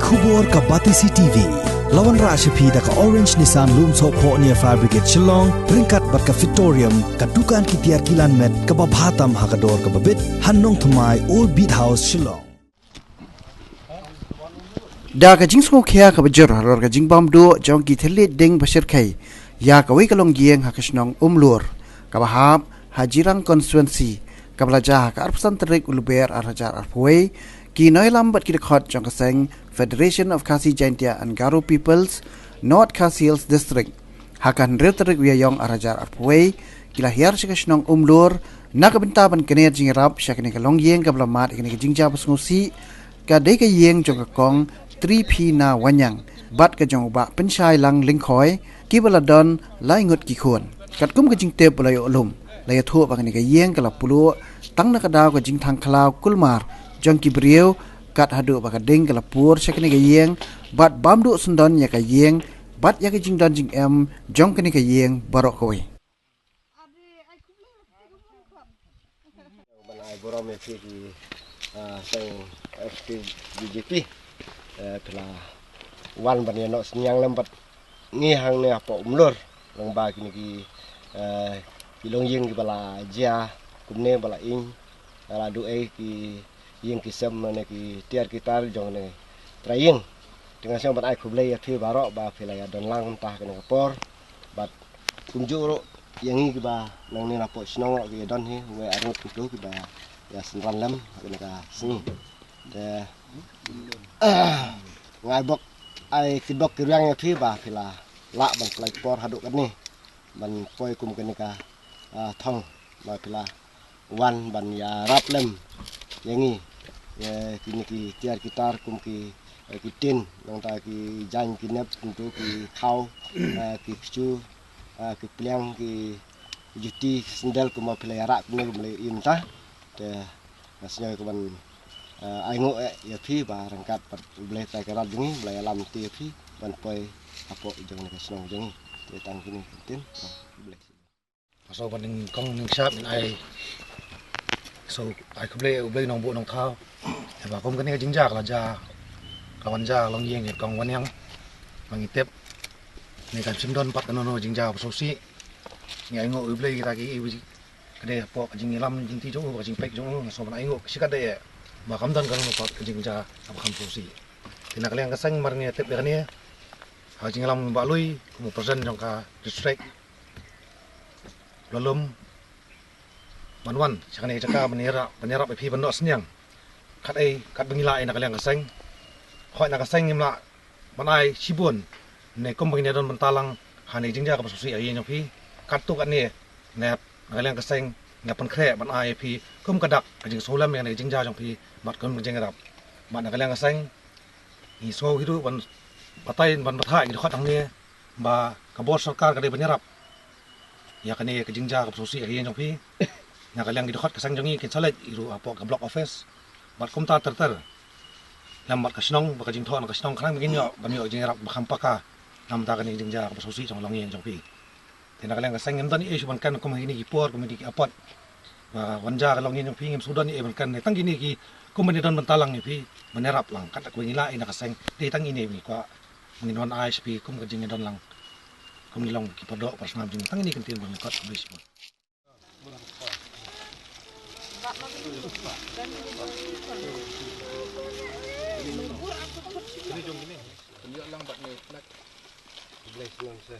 Kubor ka Batisi TV. Lawan Rashapi da ka Orange Nissan Loom So Po near Fire Brigade Shillong. Ringkat bat ka Victorium ka Dukan ki Tiar Kilan Met ka Babhatam Hakador ka Babit. Hannong Thumai Old Beat House Shillong. Da ka jing sko khia ka bajor haror ka jing bam do jong ki thele ding bashir khai ya ka wei ka long gieng ha kashnong umlur ka bahab hajirang constituency ka blaja ka arpsan trik ulber arhajar arpoi ki noilam bat ki khot jong ka seng Federation of Khasi Jaintia and Garo Peoples North Khasi Hills District hakan real trik wi yong arhajar arpoi ki lahir shi kashnong umlur na ka binta ban kene jing rap shakne ka long gieng ka blamat kene jing ja basngusi ka dei ka yeng jong ka kong 3P na wanyang bat ka jong ba penchai lang lingkhoi ki baladon lai ngut ki khon kat kum ka jing te bulai olum lai thu ba ni ka yeng ka la pulu tang na ka daw ka jing thang khlaw kulmar jong ki brieu kat hadu ba ka ding ka la pur sekni ka yeng bat bamdu sundon ya ka yeng bat ya ka jing don jing em jong ka ni ka yeng barok koi banai borom ki sang FPBJP pela wan ban no senyang lembat ngi hang ne apa umlur long ba kini ki long yeng ki bala ja kumne bala ing ala du ki yeng ki sem ne ki tiar kitar jong ne trayeng dengan sang ban ai khuble ya thi barok ba phila ya don lang tah kene kapor bat kunjuro yang ngi ki ba nang ne lapo snong ki don hi we arut tu ki ba ya senran lem kene ka sini de ngai bok ai kidok kirang ya thi ba phila la ban plai por haduk kan ni ban poi kum kan ka thong ba phila wan ban ya rap lem yangi ya kini ki tiar kitar kum ki tin nang ta ki jan ki nep tu ki khau ki chu ki pliang ki juti sendal kum phila ya rak ni kum le im ta te nasnya ku ban ai ngộ ya phi ba rangkat boleh tai karat jengi boleh alam ti phi ban poi apo jong ka snong jengi te tang kini tin boleh so ban ning kong ning sap ai so ai kble nong bu nong thao ba kom kan ni jing jak la ja kawan ja long yeng ni kong wan yang mang itep ni kan sim don pat kan no jing ja so si ni ai ngộ ble kita ki kade po jing lam jing ti jo jing pek jo so ban ai ngộ sikat de ba kamdan kan no pat jing ja ab kham prosi tina kalian kasang mar ni tep kan ni ha jing lam ba lui mu present jong ka district lalum manwan sakane jaka menira pe phi ban no senyang kat ai kat bengila ai na kalian kasang khoi na kasang nimla manai sibun ne kom bangni don mentalang hani jing ja ka prosi ai nyong phi kat tu kan ni ne kalian kasang ngapan kre ban ai phi kum kadak jing solam yang jing ja jong phi mat kon jing rap mat kalian kasang i so hidu ban patai ban bathai ni khot ang ni ba kabor sarkar ka de banyarap ya kani ka jing ja ka prosi ai jong phi na kalian di khot kasang jongi ke chalet iru apo ka block office mat kum ta ter lam mat ka snong ba ka jing thon ka snong khang begin yo ban yo jing rap ba kham paka nam ta kani jing ja ka prosi jong long yen jong phi tina kalian kasang ngam dan isu ban kan ko mahini ki por ko midi ki apot ba wanja ka long yen jong phi ngam sudan ni ban kan tang gini ki ko mani don bantalang ni phi manerap lang kat ko ngila ina kasang di tang ini ni ko nginon ISP kum ka jing don lang kum nilong ki podok pas ngam jing tang ini kan tin ban kat habis mo ini jong ini tunjuk lang bat ni flat bless lang sa